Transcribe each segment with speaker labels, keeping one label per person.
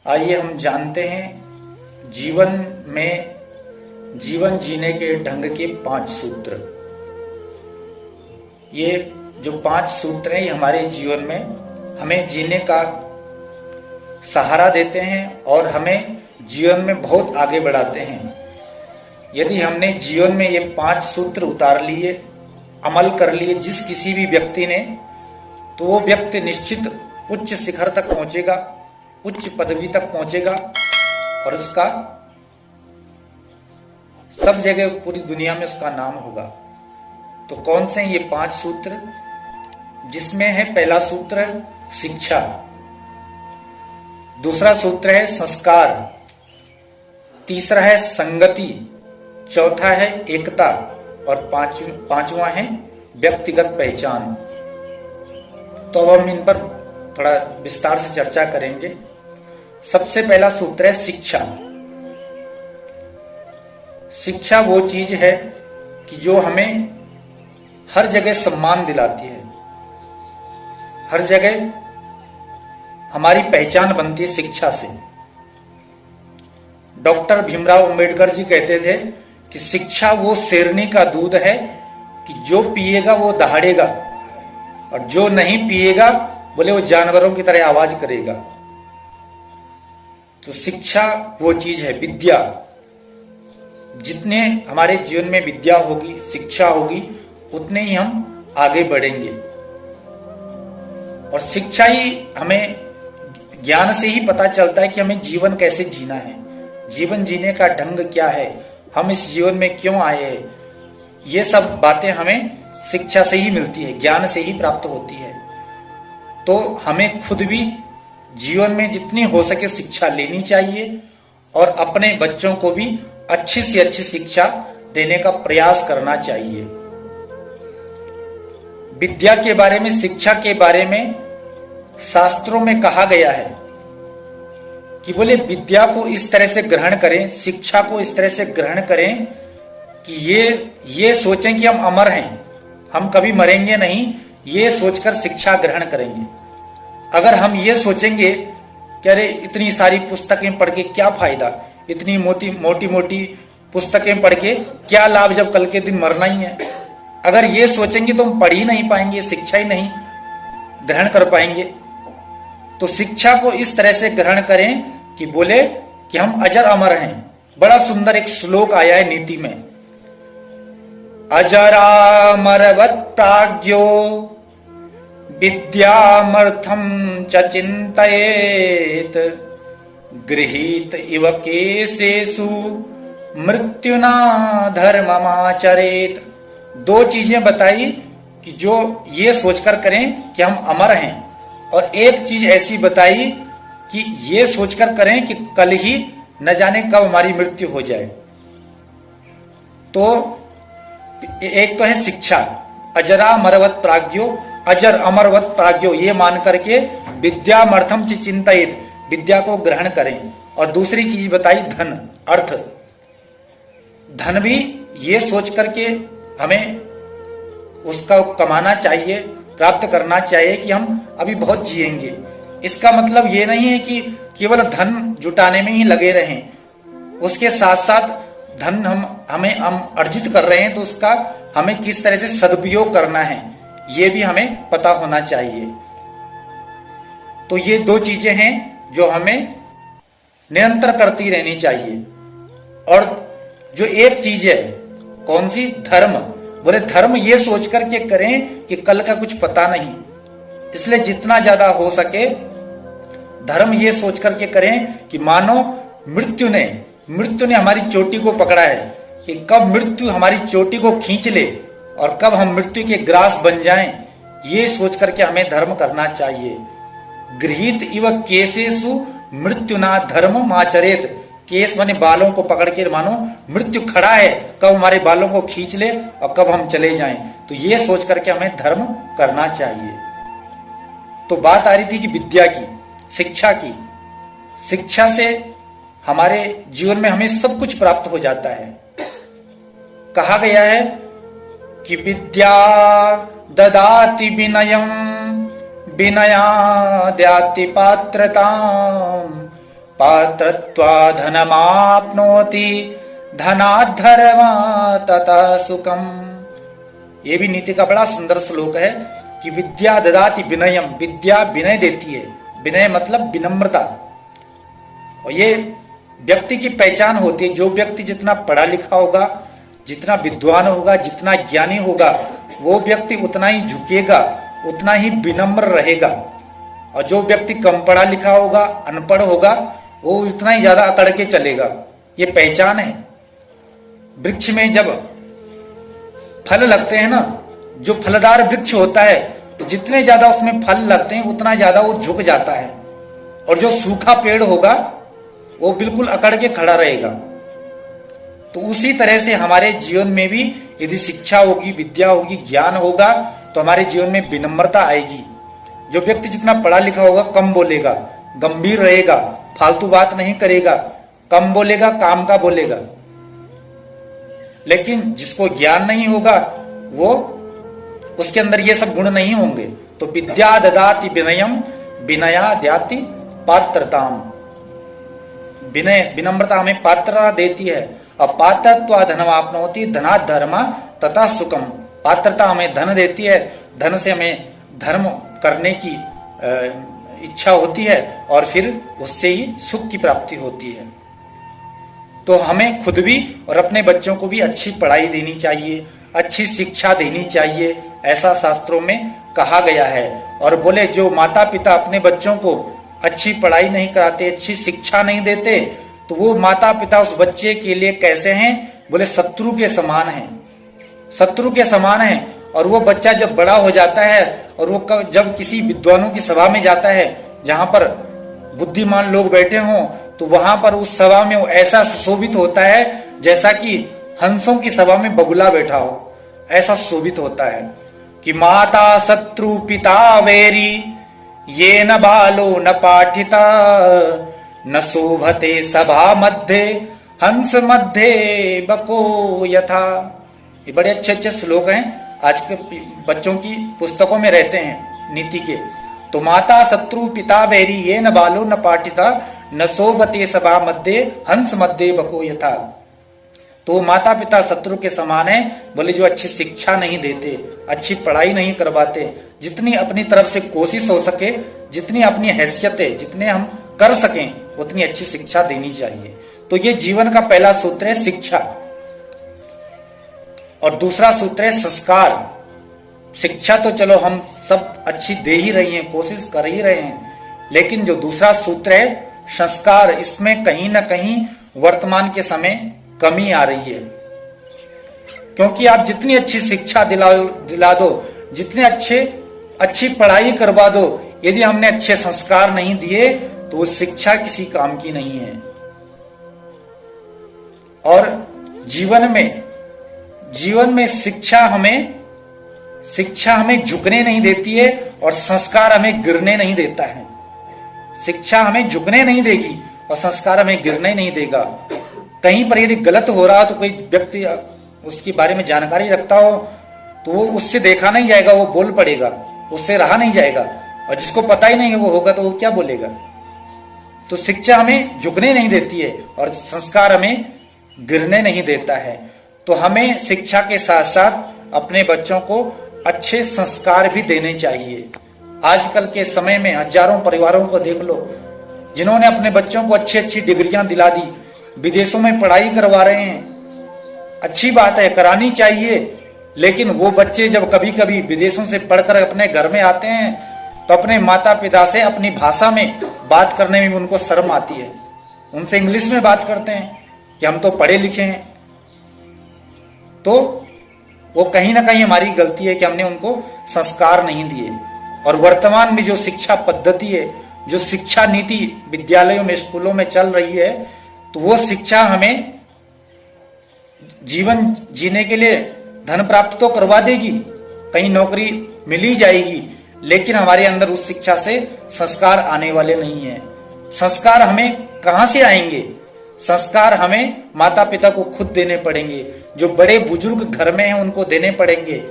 Speaker 1: आइए हम जानते हैं जीवन जीने के ढंग के 5 सूत्र। ये जो 5 सूत्र हैं ये हमारे जीवन में हमें जीने का सहारा देते हैं और हमें जीवन में बहुत आगे बढ़ाते हैं। यदि हमने जीवन में ये 5 सूत्र उतार लिए, अमल कर लिए जिस किसी भी व्यक्ति ने, तो वो व्यक्ति निश्चित उच्च शिखर तक पहुंचेगा, उच्च पदवी तक पहुंचेगा और उसका सब जगह पूरी दुनिया में उसका नाम होगा। तो कौन से हैं ये 5 सूत्र? जिसमें है पहला सूत्र शिक्षा, दूसरा सूत्र है संस्कार, तीसरा है संगति, चौथा है एकता और पांचवा है व्यक्तिगत पहचान। तो अब हम इन पर थोड़ा विस्तार से चर्चा करेंगे। सबसे पहला सूत्र है शिक्षा। शिक्षा वो चीज है कि जो हमें हर जगह सम्मान दिलाती है, हर जगह हमारी पहचान बनती है शिक्षा से। डॉक्टर भीमराव अंबेडकर जी कहते थे कि शिक्षा वो शेरनी का दूध है कि जो पिएगा वो दहाड़ेगा और जो नहीं पिएगा बोले वो जानवरों की तरह आवाज करेगा। तो शिक्षा वो चीज है, विद्या। जितने हमारे जीवन में विद्या होगी, शिक्षा होगी, उतने ही हम आगे बढ़ेंगे। और शिक्षा ही हमें, ज्ञान से ही पता चलता है कि हमें जीवन कैसे जीना है, जीवन जीने का ढंग क्या है, हम इस जीवन में क्यों आए हैं। ये सब बातें हमें शिक्षा से ही मिलती है, ज्ञान से ही प्राप्त होती है। तो हमें खुद भी जीवन में जितनी हो सके शिक्षा लेनी चाहिए और अपने बच्चों को भी अच्छी से अच्छी शिक्षा देने का प्रयास करना चाहिए। विद्या के बारे में, शिक्षा के बारे में शास्त्रों में कहा गया है कि बोले विद्या को इस तरह से ग्रहण करें, शिक्षा को इस तरह से ग्रहण करें कि ये सोचें कि हम अमर हैं, हम कभी मरेंगे नहीं, ये सोचकर शिक्षा ग्रहण करेंगे। अगर हम ये सोचेंगे कि अरे इतनी सारी पुस्तकें पढ़ के क्या फायदा, इतनी मोटी मोटी पुस्तकें पढ़ के क्या लाभ जब कल के दिन मरना ही है, अगर ये सोचेंगे तो हम पढ़ ही नहीं पाएंगे, शिक्षा ही नहीं ग्रहण कर पाएंगे। तो शिक्षा को इस तरह से ग्रहण करें कि बोले कि हम अजर अमर हैं। बड़ा सुंदर एक श्लोक आया है नीति में, अजरामरवत् प्राज्ञो विद्यामर्थम च चिन्तयेत् गृहीत इव केसेषु मृत्युना धर्ममाचरेत्। 2 चीजें बताई कि जो ये सोचकर करें कि हम अमर हैं, और एक चीज ऐसी बताई कि ये सोचकर करें कि कल ही न जाने कब हमारी मृत्यु हो जाए। तो एक तो है शिक्षा, अजरा मरवत प्राज्ञो, अजर अमरवत प्राज्ञो, ये मान करके विद्यामर्थम च चिंतयेत्, विद्या को ग्रहण करें। और दूसरी चीज बताई धन, अर्थ। धन भी ये सोच करके हमें उसका कमाना चाहिए, प्राप्त करना चाहिए कि हम अभी बहुत जिएंगे। इसका मतलब ये नहीं है कि केवल धन जुटाने में ही लगे रहें, उसके साथ साथ धन हम अर्जित कर रहे हैं तो उसका हमें किस तरह से सदुपयोग करना है ये भी हमें पता होना चाहिए। तो ये 2 चीजें हैं जो हमें निरंतर करती रहनी चाहिए। और जो एक चीज है, कौन सी? धर्म। बोले धर्म ये सोच करके करें कि कल का कुछ पता नहीं, इसलिए जितना ज्यादा हो सके धर्म ये सोच करके करें कि मानो मृत्यु ने हमारी चोटी को पकड़ा है कि कब मृत्यु हमारी चोटी को खींच ले और कब हम मृत्यु के ग्रास बन जाएं, ये सोच करके हमें धर्म करना चाहिए। गृहीत इव केसेषु मृत्युना धर्मम् आचरेत्। केस माने बालों को पकड़ के, मानो मृत्यु खड़ा है, कब हमारे बालों को खींच ले और कब हम चले जाएं, तो ये सोच करके हमें धर्म करना चाहिए। तो बात आ रही थी कि विद्या की, शिक्षा की। शिक्षा से हमारे जीवन में हमें सब कुछ प्राप्त हो जाता है। कहा गया है कि विद्या ददाति विनयम विनयाद्याति पात्रताम पात्रत्वा धनमाप्नोति धनाद्धर्मा ततः सुखम। ये भी नीति का बड़ा सुंदर श्लोक है कि विद्या ददाति विनयम, विद्या विनय देती है। विनय मतलब विनम्रता। और ये व्यक्ति की पहचान होती है। जो व्यक्ति जितना पढ़ा लिखा होगा, जितना विद्वान होगा, जितना ज्ञानी होगा, वो व्यक्ति उतना ही झुकेगा, उतना ही विनम्र रहेगा। और जो व्यक्ति कम पढ़ा लिखा होगा, अनपढ़ होगा, वो उतना ही ज्यादा अकड़ के चलेगा। ये पहचान है। वृक्ष में जब फल लगते हैं ना, जो फलदार वृक्ष होता है, तो जितने ज्यादा उसमें फल लगते हैं उतना ज्यादा वो झुक जाता है। और जो सूखा पेड़ होगा वो बिल्कुल अकड़ के खड़ा रहेगा। तो उसी तरह से हमारे जीवन में भी यदि शिक्षा होगी, विद्या होगी, ज्ञान होगा, तो हमारे जीवन में विनम्रता आएगी। जो व्यक्ति जितना पढ़ा लिखा होगा कम बोलेगा, गंभीर रहेगा, फालतू बात नहीं करेगा, कम बोलेगा, काम का बोलेगा। लेकिन जिसको ज्ञान नहीं होगा, वो उसके अंदर ये सब गुण नहीं होंगे। तो विद्या ददाति विनयम विनया दयाति पात्रताम। विनय विनम्रता हमें पात्रता देती है। और पात्रत्वा धनमाप्नोति धनाद्धर्मा तथा सुखम। पात्रता हमें धन देती है, धन से हमें धर्म करने की इच्छा होती है और फिर उससे ही सुख की प्राप्ति होती है। तो हमें खुद भी और अपने बच्चों को भी अच्छी पढ़ाई देनी चाहिए, अच्छी शिक्षा देनी चाहिए, ऐसा शास्त्रों में कहा गया है। और बोले जो माता पिता अपने बच्चों को अच्छी पढ़ाई नहीं कराते, अच्छी शिक्षा नहीं देते, तो वो माता पिता उस बच्चे के लिए कैसे हैं? बोले शत्रु के समान हैं, शत्रु के समान हैं। और वो बच्चा जब बड़ा हो जाता है और वो जब किसी विद्वानों की सभा में जाता है जहां पर बुद्धिमान लोग बैठे हों, तो वहां पर उस सभा में वो ऐसा सुशोभित होता है जैसा कि हंसों की सभा में बगुला बैठा हो, ऐसा सुशोभित होता है कि माता शत्रु पिता वैरी ये न बालो न पाठिता न शोभते सभा मध्य हंस मध्य बको यथा। ये बड़े अच्छे अच्छे श्लोक हैं, आज के बच्चों की पुस्तकों में रहते हैं नीति के। तो माता शत्रु पिता वैरी ये न बालो न पाठिता न शोभते सभा मध्य हंस मध्य बको यथा। तो माता पिता शत्रु के समान है। बोले जो अच्छी शिक्षा नहीं देते, अच्छी पढ़ाई नहीं करवाते, जितनी अपनी तरफ से कोशिश हो सके, जितनी अपनी हैसियत है, जितने हम कर सकें, उतनी अच्छी शिक्षा देनी चाहिए। तो ये जीवन का पहला सूत्र है शिक्षा। और दूसरा सूत्र है संस्कार। शिक्षा तो चलो हम सब अच्छी दे ही रही हैं, कोशिश कर ही रहे हैं, लेकिन जो दूसरा सूत्र है संस्कार, इसमें कहीं ना कहीं वर्तमान के समय कमी आ रही है। क्योंकि आप जितनी अच्छी शिक्षा दिला दो, जितने अच्छी पढ़ाई करवा दो, यदि हमने अच्छे संस्कार नहीं दिए तो वो शिक्षा किसी काम की नहीं है। और जीवन में शिक्षा हमें झुकने नहीं देती है और संस्कार हमें गिरने नहीं देता है। शिक्षा हमें झुकने नहीं देगी और संस्कार हमें गिरने नहीं देगा। कहीं पर यदि गलत हो रहा हो तो कोई व्यक्ति उसके बारे में जानकारी रखता हो तो वो उससे देखा नहीं जाएगा, वो बोल पड़ेगा, उससे रहा नहीं जाएगा। और जिसको पता ही नहीं है वो होगा तो वो क्या बोलेगा। तो शिक्षा हमें झुकने नहीं देती है और संस्कार हमें गिरने नहीं देता है। तो हमें शिक्षा के साथ साथ अपने बच्चों को अच्छे संस्कार भी देने चाहिए। आजकल के समय में हजारों परिवारों को देख लो जिन्होंने अपने बच्चों को अच्छी अच्छी डिग्रियां दिला दी, विदेशों में पढ़ाई करवा रहे हैं। अच्छी बात है, करानी चाहिए, लेकिन वो बच्चे जब कभी कभी विदेशों से पढ़कर अपने घर में आते हैं तो अपने माता पिता से अपनी भाषा में बात करने में भी उनको शर्म आती है। उनसे इंग्लिश में बात करते हैं कि हम तो पढ़े लिखे हैं। तो वो कहीं ना कहीं हमारी गलती है कि हमने उनको संस्कार नहीं दिए। और वर्तमान में जो शिक्षा पद्धति है, जो शिक्षा नीति विद्यालयों में, स्कूलों में चल रही है, तो वो शिक्षा हमें जीवन जीने के लिए धन प्राप्त तो करवा देगी, कहीं नौकरी मिल ही जाएगी, लेकिन हमारे अंदर उस शिक्षा से संस्कार आने वाले नहीं है। संस्कार हमें कहां से आएंगे? संस्कार हमें माता पिता को खुद देने पड़ेंगे, जो बड़े बुजुर्ग घर में हैं उनको देने पड़ेंगे।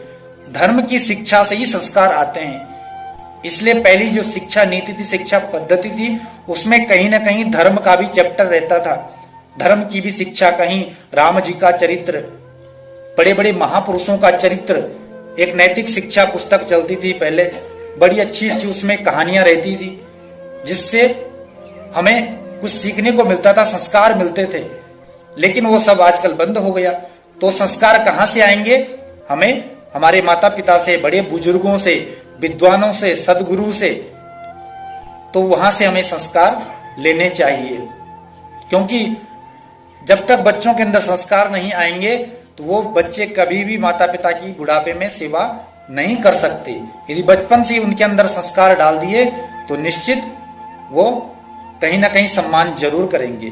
Speaker 1: धर्म की शिक्षा से ही संस्कार आते हैं। इसलिए पहली जो शिक्षा नीति थी, शिक्षा पद्धति थी, उसमें कहीं ना कहीं धर्म का भी चैप्टर रहता था। धर्म की भी शिक्षा, कहीं राम जी का चरित्र, बड़े बड़े महापुरुषों का चरित्र, एक नैतिक शिक्षा पुस्तक चलती थी पहले, बड़ी अच्छी अच्छी उसमें कहानियां रहती थी, जिससे हमें कुछ सीखने को मिलता था, संस्कार मिलते थे। लेकिन वो सब आजकल बंद हो गया। तो संस्कार कहां से आएंगे? हमें हमारे माता पिता से, बड़े बुजुर्गों से, विद्वानों से, सदगुरु से। तो वहां से हमें संस्कार लेने चाहिए, क्योंकि जब तक बच्चों के अंदर संस्कार नहीं आएंगे तो वो बच्चे कभी भी माता पिता की बुढ़ापे में सेवा नहीं कर सकते। यदि बचपन से उनके अंदर संस्कार डाल दिए तो निश्चित वो कहीं ना कहीं सम्मान जरूर करेंगे।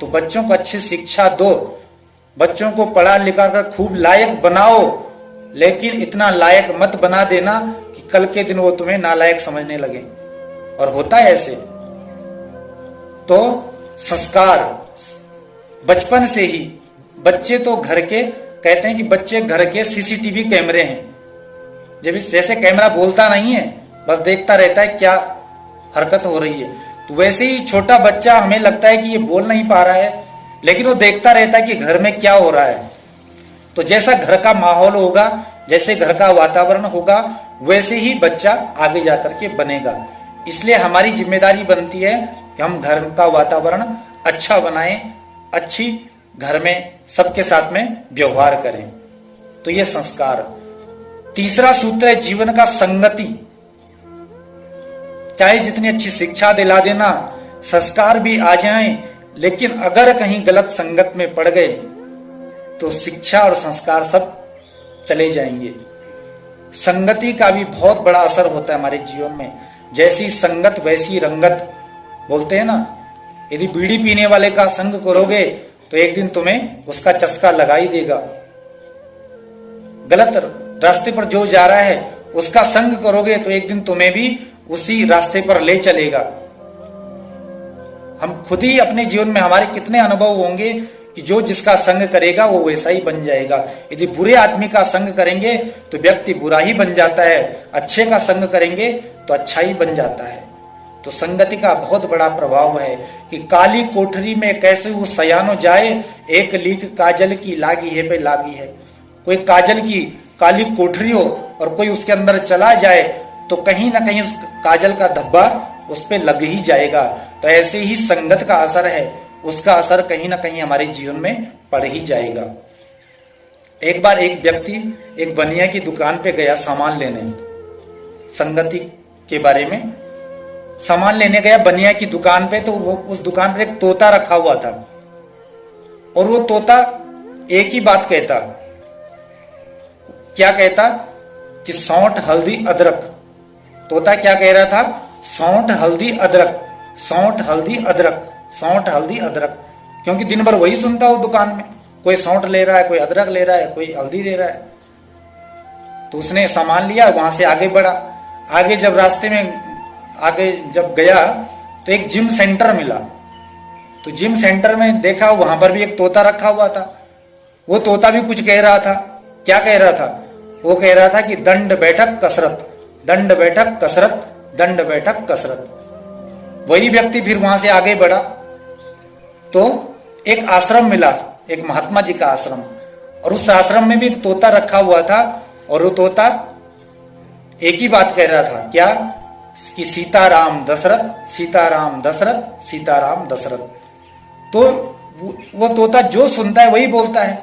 Speaker 1: तो बच्चों को अच्छी शिक्षा दो, बच्चों को पढ़ा लिखा कर खूब लायक बनाओ, लेकिन इतना लायक मत बना देना कि कल के दिन वो तुम्हें नालायक समझने लगे। और होता है ऐसे। तो संस्कार बचपन से ही, बच्चे तो घर के, कहते हैं कि बच्चे घर के सीसीटीवी कैमरे हैं। जब जैसे कैमरा बोलता नहीं है, बस देखता रहता है क्या हरकत हो रही है, तो वैसे ही छोटा बच्चा, हमें लगता है कि ये बोल नहीं पा रहा है, लेकिन वो देखता रहता है कि घर में क्या हो रहा है। तो जैसा घर का माहौल होगा, जैसे घर का वातावरण होगा, वैसे ही बच्चा आगे जाकर के बनेगा। इसलिए हमारी जिम्मेदारी बनती है कि हम घर का वातावरण अच्छा बनाएं, अच्छी घर में सबके साथ में व्यवहार करें। तो ये संस्कार। तीसरा सूत्र है जीवन का संगति। चाहे जितनी अच्छी शिक्षा दिला देना, संस्कार भी आ जाएं, लेकिन अगर कहीं गलत संगत में पड़ गए तो शिक्षा और संस्कार सब चले जाएंगे। संगति का भी बहुत बड़ा असर होता है हमारे जीवन में। जैसी संगत वैसी रंगत, बोलते हैं ना। यदि बीड़ी पीने वाले का संग करोगे तो एक दिन तुम्हें उसका चस्का लगा ही देगा। गलत रास्ते पर जो जा रहा है उसका संग करोगे तो एक दिन तुम्हें भी उसी रास्ते पर ले चलेगा। हम खुद ही अपने जीवन में, हमारे कितने अनुभव होंगे कि जो जिसका संग करेगा वो वैसा ही बन जाएगा। यदि बुरे आदमी का संग करेंगे तो व्यक्ति बुरा ही बन जाता है, अच्छे का संग करेंगे तो अच्छा ही बन जाता है। तो संगति का बहुत बड़ा प्रभाव है कि काली कोठरी में कैसे वो सयानो जाए, एक लीक काजल की लागी है पे लागी है। कोई काजल की काली कोठरी हो और कोई उसके अंदर चला जाए तो कहीं ना कहीं उस काजल का धब्बा उस पे लग ही जाएगा। तो ऐसे ही संगत का असर है, उसका असर कहीं ना कहीं हमारे जीवन में पड़ ही जाएगा। एक बार एक व्यक्ति एक बनिया की दुकान पे गया सामान लेने, संगति के बारे में सामान लेने गया बनिया की दुकान पे। तो वो उस दुकान पर एक तोता रखा हुआ था और वो तोता एक ही बात कहता। क्या कहता? कि सौंठ हल्दी अदरक। तोता क्या कह रहा था? सौंठ हल्दी अदरक, सौंठ हल्दी अदरक, सौंठ हल्दी अदरक। क्योंकि दिन भर वही सुनता हो दुकान में, कोई सौंठ ले रहा है, कोई अदरक ले रहा है, कोई हल्दी ले रहा है। तो उसने सामान लिया, वहां से आगे बढ़ा। आगे जब रास्ते में आगे जब गया तो एक जिम सेंटर मिला। तो जिम सेंटर में देखा वहां पर भी एक तोता रखा हुआ था। वो तोता भी कुछ कह रहा था। क्या कह रहा था? वो कह रहा था कि दंड बैठक कसरत, दंड बैठक कसरत, दंड बैठक कसरत। वही व्यक्ति फिर वहां से आगे बढ़ा तो एक आश्रम मिला, एक महात्मा जी का आश्रम, और उस आश्रम में भी एक तोता रखा हुआ था। और वो तोता एक ही बात कह रहा था। क्या? कि सीताराम दशरथ, सीताराम दशरथ, सीताराम दशरथ। तो वो तोता जो सुनता है वही बोलता है।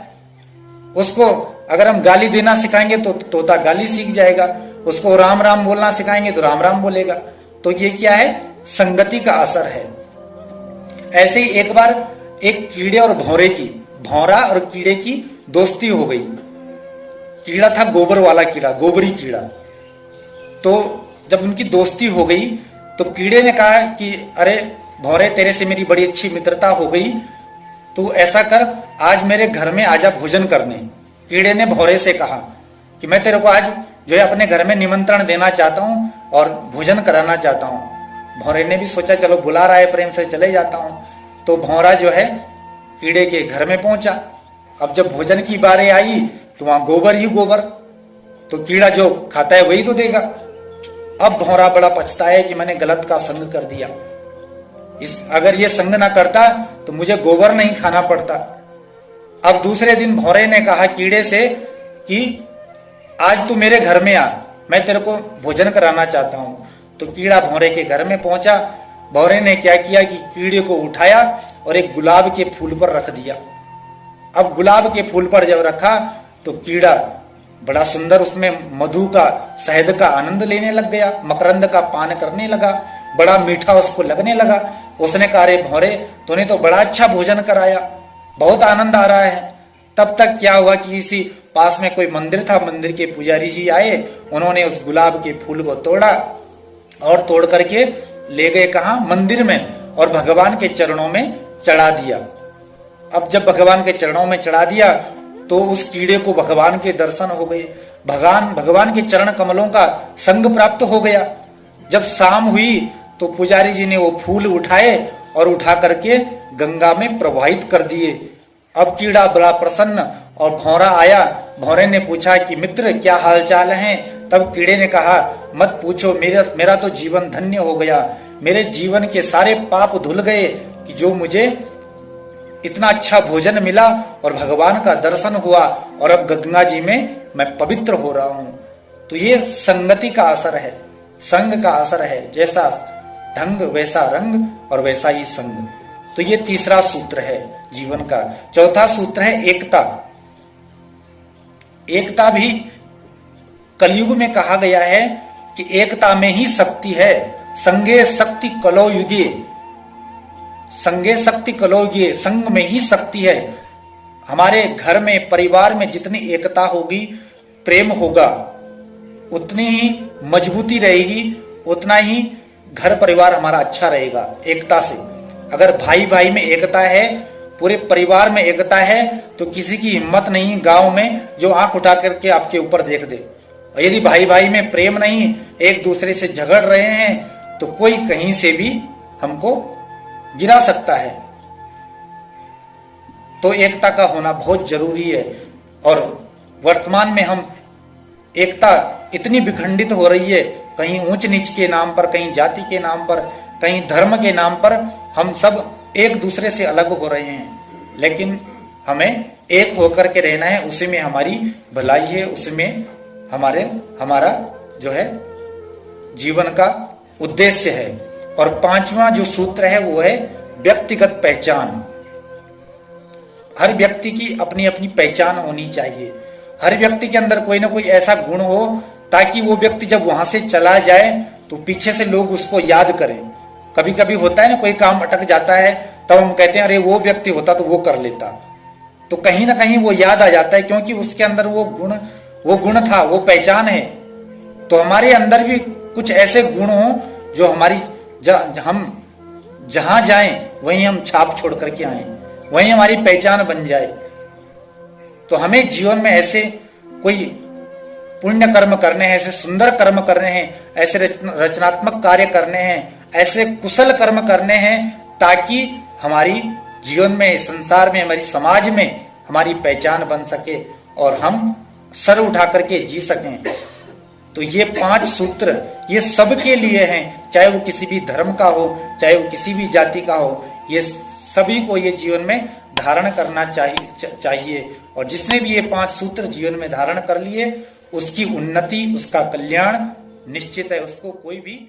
Speaker 1: उसको अगर हम गाली देना सिखाएंगे तो तोता गाली सीख जाएगा, उसको राम राम बोलना सिखाएंगे तो राम राम बोलेगा। तो ये क्या है? संगति का असर है। ऐसे ही एक बार एक कीड़े और भौरे की, भौरा और कीड़े की दोस्ती हो गई। कीड़ा था गोबर वाला कीड़ा, गोबरी कीड़ा। तो जब उनकी दोस्ती हो गई तो कीड़े ने कहा कि अरे भौरे, तेरे से मेरी बड़ी अच्छी मित्रता हो गई, तो ऐसा कर आज मेरे घर में आजा भोजन करने। कीड़े ने भौरे से कहा कि मैं तेरे को आज जो है अपने घर में निमंत्रण देना चाहता हूँ और भोजन कराना चाहता हूँ। भौरे ने भी सोचा चलो बुला रहा है प्रेम से, चले जाता हूँ। तो भौरा जो है कीड़े के घर में पहुंचा। अब जब भोजन की बारी आई तो वहां गोबर ही गोबर, तो कीड़ा जो खाता है वही तो देगा। अब भौरा बड़ा पछता है कि मैंने गलत का संग कर दिया। अगर ये संग ना करता तो मुझे गोबर नहीं खाना पड़ता। अब दूसरे दिन भौरे ने कहा कीड़े से कि आज तू मेरे घर में आ, मैं तेरे को भोजन कराना चाहता हूं। तो कीड़ा भौरे के घर में पहुंचा। भौरे ने क्या किया कि कीड़े को उठाया और एक गुलाब के फूल पर रख दिया। अब गुलाब के फूल पर जब रखा तो कीड़ा बड़ा सुंदर उसमें मधु का, शहद का आनंद लेने लग गया, मकरंद का पान करने लगा, बड़ा मीठा उसको लगने लगा। उसने कहा अरे भौरे, तूने तो बड़ा अच्छा भोजन कराया, बहुत आनंद आ रहा है। तब तक क्या हुआ कि इसी पास में कोई मंदिर था, मंदिर के पुजारी जी आए, उन्होंने उस गुलाब के फूल को तोड़ा और तोड़ करके ले गए कहा, मंदिर में, और भगवान के चरणों में चढ़ा दिया। अब जब भगवान के चरणों में चढ़ा दिया तो उस कीड़े को भगवान के दर्शन हो गए, भगवान के चरण कमलों का संग प्राप्त हो गया। जब शाम हुई तो पुजारी जी ने वो फूल उठाए और उठा करके गंगा में प्रवाहित कर दिए। अब कीड़ा बड़ा प्रसन्न, और भौरा आया। भौरे ने पूछा कि मित्र क्या हालचाल है? तब कीड़े ने कहा मत पूछो, मेरा तो जीवन धन्य हो गया, मेरे जीवन के सारे पाप धुल गए कि जो मुझे इतना अच्छा भोजन मिला और भगवान का दर्शन हुआ, और अब गंगा जी में मैं पवित्र हो रहा हूं। तो ये संगति का असर है, संग का असर है। जैसा ढंग वैसा रंग और वैसा ही संग। तो ये तीसरा सूत्र है जीवन का। चौथा सूत्र है एकता। एकता भी कलयुग में कहा गया है कि एकता में ही शक्ति है। संगे शक्ति कलो युगे, संगे शक्ति कलो युगे, संग में ही शक्ति है। हमारे घर में, परिवार में जितनी एकता होगी, प्रेम होगा, उतनी ही मजबूती रहेगी, उतना ही घर परिवार हमारा अच्छा रहेगा एकता से। अगर भाई भाई में एकता है, पूरे परिवार में एकता है, तो किसी की हिम्मत नहीं गांव में जो आंख उठा करके आपके ऊपर देख दे। और यदि भाई भाई में प्रेम नहीं, एक दूसरे से झगड़ रहे हैं, तो कोई कहीं से भी हमको गिरा सकता है। तो एकता का होना बहुत जरूरी है। और वर्तमान में हम एकता इतनी विखंडित हो रही है, कहीं ऊंच नीच के नाम पर, कहीं जाति के नाम पर, कहीं धर्म के नाम पर हम सब एक दूसरे से अलग हो रहे हैं। लेकिन हमें एक होकर के रहना है, उसी में हमारी भलाई है, उसमें हमारा जो है जीवन का उद्देश्य है। और पांचवा जो सूत्र है वो है व्यक्तिगत पहचान। हर व्यक्ति की अपनी अपनी पहचान होनी चाहिए। हर व्यक्ति के अंदर कोई ना कोई ऐसा गुण हो ताकि वो व्यक्ति जब वहां से चला जाए तो पीछे से लोग उसको याद करें। कभी कभी होता है ना, कोई काम अटक जाता है, तब हम कहते हैं अरे वो व्यक्ति होता तो वो कर लेता। तो कहीं ना कहीं वो याद आ जाता है, क्योंकि उसके अंदर वो गुण था, वो पहचान है। तो हमारे अंदर भी कुछ ऐसे गुण हो जो हमारी हम जहां जाएं वहीं हम छाप छोड़ करके आए, वहीं हमारी पहचान बन जाए। तो हमें जीवन में ऐसे कोई पुण्य कर्म करने हैं, ऐसे सुंदर कर्म करने हैं, ऐसे रचनात्मक कार्य करने हैं, ऐसे कुशल कर्म करने हैं, ताकि हमारी जीवन में, संसार में, हमारी समाज में हमारी पहचान बन सके और हम सर उठा करके जी सकें। तो ये 5 सूत्र ये सबके लिए हैं, चाहे वो किसी भी धर्म का हो, चाहे वो किसी भी जाति का हो, ये सभी को ये जीवन में धारण करना चाहिए। और जिसने भी ये 5 सूत्र जीवन में धारण कर लिए, उसकी उन्नति, उसका कल्याण निश्चित है, उसको कोई भी